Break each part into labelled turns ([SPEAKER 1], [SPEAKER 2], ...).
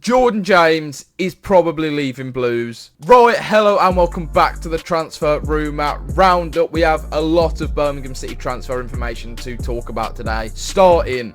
[SPEAKER 1] Jordan James is probably leaving Blues. Right, hello and welcome back to the Transfer Rumour Roundup. We have a lot of Birmingham City transfer information to talk about today. Starting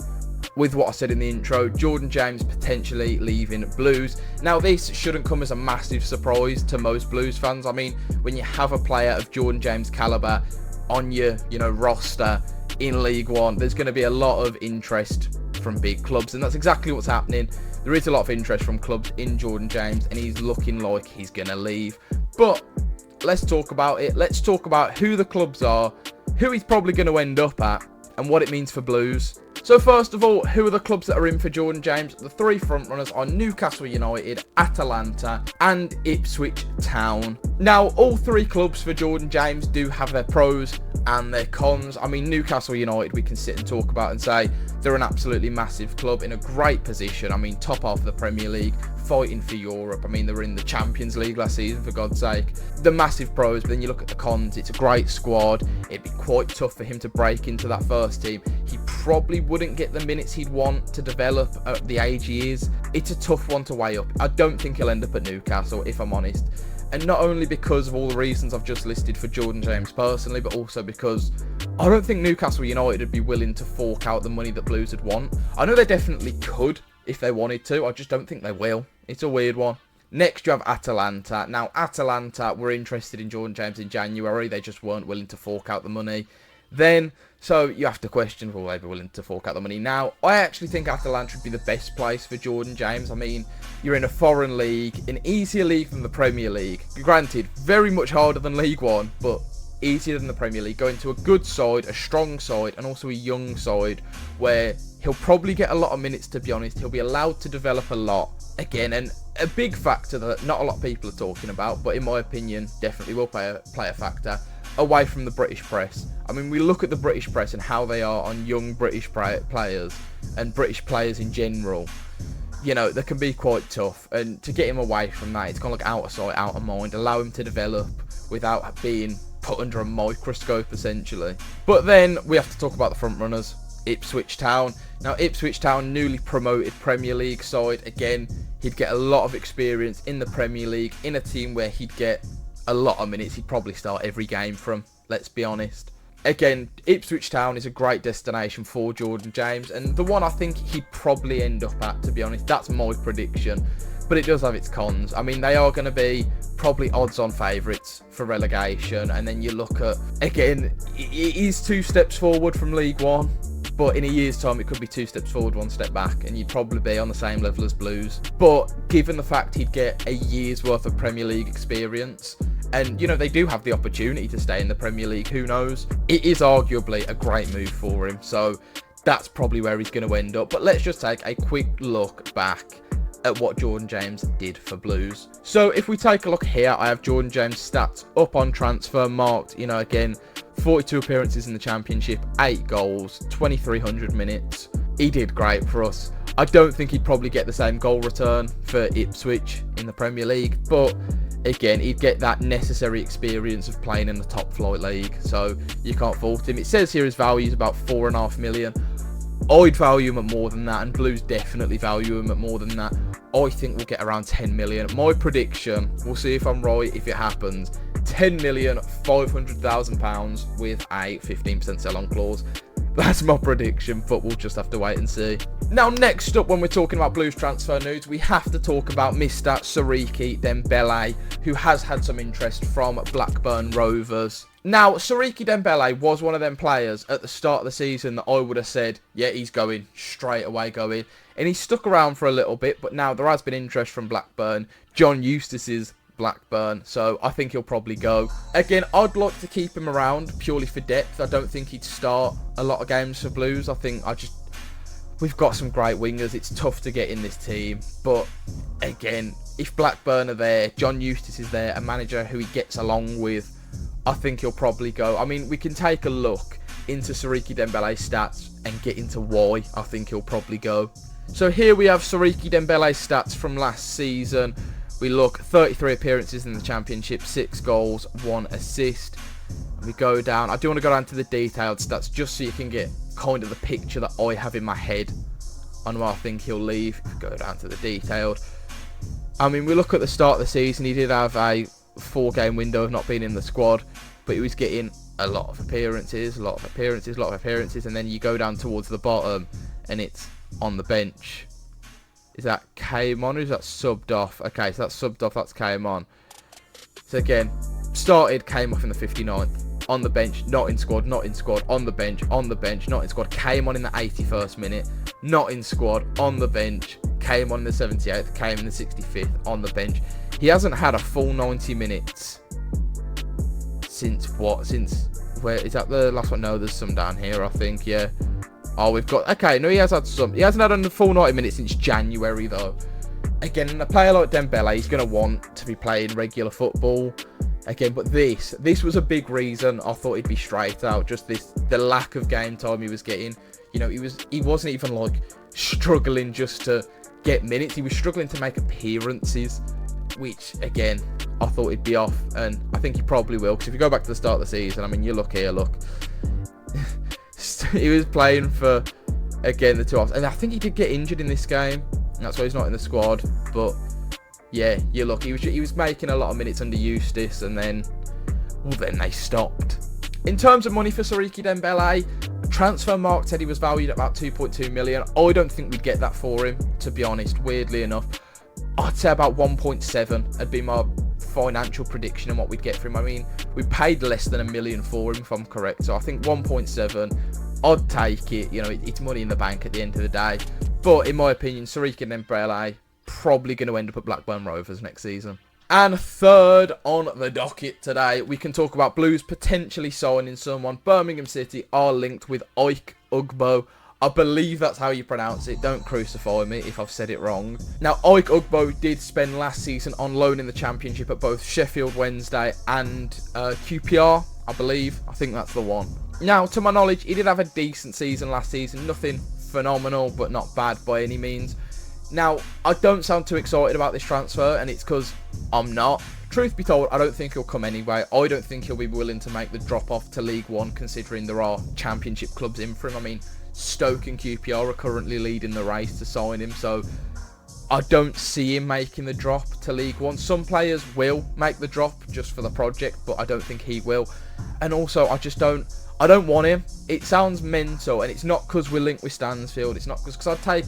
[SPEAKER 1] with what I said in the intro, Jordan James potentially leaving Blues. Now, this shouldn't come as a massive surprise to most Blues fans. I mean, when you have a player of Jordan James' calibre on your, roster in League One, there's going to be a lot of interest from big clubs, and that's exactly what's happening. There is a lot of interest from clubs in Jordan James, and he's looking like he's going to leave. But let's talk about it. Let's talk about who the clubs are, who he's probably going to end up at, and what it means for Blues. So first of all, who are the clubs that are in for Jordan James? The three frontrunners are Newcastle United, Atalanta and Ipswich Town. Now, all three clubs for Jordan James do have their pros and their cons. I mean, Newcastle United, we can sit and talk about and say they're an absolutely massive club in a great position. I mean, top half of the Premier League, fighting for Europe. I mean, they were in the Champions League last season, for God's sake. The massive pros, but then you look at the cons, it's a great squad. It'd be quite tough for him to break into that first team. He probably wouldn't get the minutes he'd want to develop at the age he is. It's a tough one to weigh up. I don't think he'll end up at Newcastle, if I'm honest. And not only because of all the reasons I've just listed for Jordan James personally, but also because I don't think Newcastle United would be willing to fork out the money that Blues would want. I know they definitely could if they wanted to. I just don't think they will. It's a weird one. Next, you have Atalanta. Now, Atalanta were interested in Jordan James in January. They just weren't willing to fork out the money then. So you have to question, will they be willing to fork out the money now? I actually think Atalanta would be the best place for Jordan James. I mean, you're in a foreign league, an easier league than the Premier League. Granted, very much harder than League One, but easier than the Premier League. Going to a good side, a strong side, and also a young side where he'll probably get a lot of minutes, to be honest. He'll be allowed to develop a lot. Again, and a big factor that not a lot of people are talking about, but in my opinion, definitely will play a factor, away from the British press. I mean, we look at the British press and how they are on young British players and British players in general. You know, they can be quite tough, and to get him away from that, it's kind of like out of sight, out of mind, allow him to develop without being put under a microscope, essentially. But then we have to talk about the front runners, Ipswich Town. Now, Ipswich Town, newly promoted Premier League side. Again, he'd get a lot of experience in the Premier League, in a team where he'd get a lot of minutes. He'd probably start every game from, let's be honest. Again, Ipswich Town is a great destination for Jordan James, and the one I think he'd probably end up at, to be honest. That's my prediction, but it does have its cons. I mean, they are going to be probably odds-on favourites for relegation, and then you look at, again, it is 2 steps forward from League One, but in a year's time it could be 2 steps forward, 1 step back, and you'd probably be on the same level as Blues. But given the fact he'd get a year's worth of Premier League experience, and, they do have the opportunity to stay in the Premier League, who knows? It is arguably a great move for him, so that's probably where he's going to end up. But let's just take a quick look back at what Jordan James did for Blues. So if we take a look here, I have Jordan James' stats up on transfer marked. Again, 42 appearances in the Championship, 8 goals, 2,300 minutes. He did great for us. I don't think he'd probably get the same goal return for Ipswich in the Premier League, but again, he'd get that necessary experience of playing in the top flight league, so you can't fault him. It says here his value is about 4.5 million. I'd value him at more than that, and Blues definitely value him at more than that. I think we'll get around 10 million. My prediction, we'll see if I'm right, if it happens, 10,500,000 pounds with a 15% sell-on clause. That's my prediction, but we'll just have to wait and see. Now, next up, when we're talking about Blues transfer news, we have to talk about Mr. Kemy Dembélé, who has had some interest from Blackburn Rovers. Now, Kemy Dembélé was one of them players at the start of the season that I would have said, yeah, he's going, straight away going. And he stuck around for a little bit, but now there has been interest from Blackburn. John Eustace's Blackburn, so I think he'll probably go. Again, I'd like to keep him around purely for depth. I don't think he'd start a lot of games for Blues. We've got some great wingers. It's tough to get in this team, but again, if Blackburn are there, John Eustace is there, a manager who he gets along with, I think he'll probably go. I mean, we can take a look into Kemy Dembélé's stats and get into why I think he'll probably go. So here we have Kemy Dembélé's stats from last season. We look, 33 appearances in the Championship, 6 goals, 1 assist. We go down. I do want to go down to the detailed stats just so you can get kind of the picture that I have in my head on why I think he'll leave. If we go down to the detailed. I mean, we look at the start of the season, he did have a 4-game window of not being in the squad, but he was getting a lot of appearances, and then you go down towards the bottom, and it's on the bench. Is that came on, or is that subbed off? Okay, so that's subbed off, that's came on. So again, started, came off in the 59th. On the bench, not in squad, on the bench, not in squad, came on in the 81st minute, not in squad, on the bench, came on in the 78th, came in the 65th, on the bench. He hasn't had a full 90 minutes since what? Since, where, is that the last one? No, there's some down here, I think, yeah. Oh, we've got, okay, no, he has had some. He hasn't had a full 90 minutes since January, though. Again, a player like Dembélé, he's going to want to be playing regular football. Again, but this was a big reason I thought he'd be straight out. Just the lack of game time he was getting. You know, he wasn't even like struggling just to get minutes. He was struggling to make appearances, which again I thought he'd be off, and I think he probably will. Because if you go back to the start of the season, I mean, you look here, look, he was playing for again the 2 halves, and I think he did get injured in this game, and that's why he's not in the squad. But yeah, you look, he was making a lot of minutes under Eustace, and then they stopped. In terms of money for Ike Dembélé, Transfermarkt said he was valued at about 2.2 million. I don't think we'd get that for him, to be honest, weirdly enough. I'd say about 1.7 would be my financial prediction on what we'd get for him. I mean, we paid less than $1 million for him, if I'm correct, so I think 1.7, I'd take it. You know, it's money in the bank at the end of the day. But in my opinion, Ike Dembélé probably going to end up at Blackburn Rovers next season. And third on the docket today, we can talk about Blues potentially signing someone. Birmingham City are linked with Ike Ugbo. I believe that's how you pronounce it. Don't crucify me if I've said it wrong. Now, Ike Ugbo did spend last season on loan in the Championship at both Sheffield Wednesday and QPR, I believe. I think that's the one. Now, to my knowledge, he did have a decent season last season. Nothing phenomenal, but not bad by any means. Now, I don't sound too excited about this transfer, and it's because I'm not. Truth be told, I don't think he'll come anyway. I don't think he'll be willing to make the drop-off to League One, considering there are Championship clubs in for him. I mean, Stoke and QPR are currently leading the race to sign him, so I don't see him making the drop to League One. Some players will make the drop just for the project, but I don't think he will. And also, I don't want him. It sounds mental, and it's not because we're linked with Stansfield. It's not because I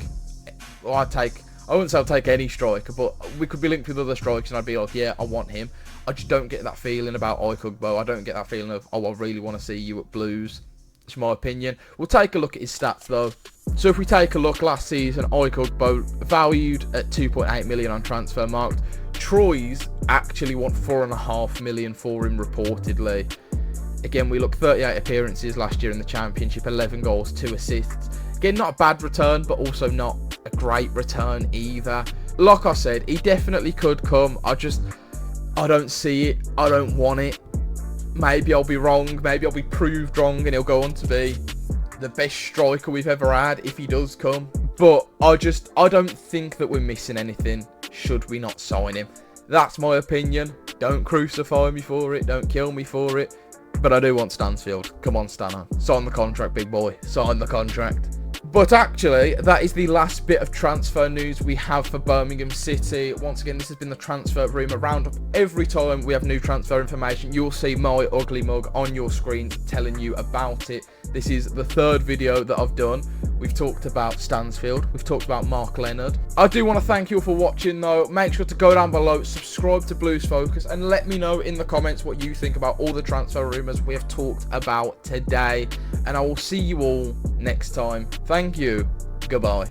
[SPEAKER 1] wouldn't say I'll take any striker, but we could be linked with other strikers, and I'd be like, yeah, I want him. I just don't get that feeling about Ike Ugbo. I don't get that feeling of, oh, I really want to see you at Blues. It's my opinion. We'll take a look at his stats, though. So if we take a look last season, Ike Ugbo valued at 2.8 million on Transfermarkt. Troyes actually want 4.5 million for him, reportedly. Again, we look 38 appearances last year in the Championship, 11 goals, 2 assists. Again, not a bad return, but also not a great return either. Like I said, he definitely could come. I don't see it. I don't want it. Maybe I'll be wrong. Maybe I'll be proved wrong, and he'll go on to be the best striker we've ever had if he does come. But I don't think that we're missing anything should we not sign him. That's my opinion. Don't crucify me for it. Don't kill me for it. But I do want Stansfield. Come on, Stanner. Sign the contract, big boy. Sign the contract. But actually, that is the last bit of transfer news we have for Birmingham City. Once again, this has been the Transfer Rumour Roundup. Every time we have new transfer information, you'll see my ugly mug on your screen telling you about it. This is the third video that I've done. We've talked about Stansfield. We've talked about Mark Leonard. I do want to thank you all for watching, though. Make sure to go down below, subscribe to Blues Focus, and let me know in the comments what you think about all the transfer rumours we have talked about today. And I will see you all next time. Thank you. Goodbye.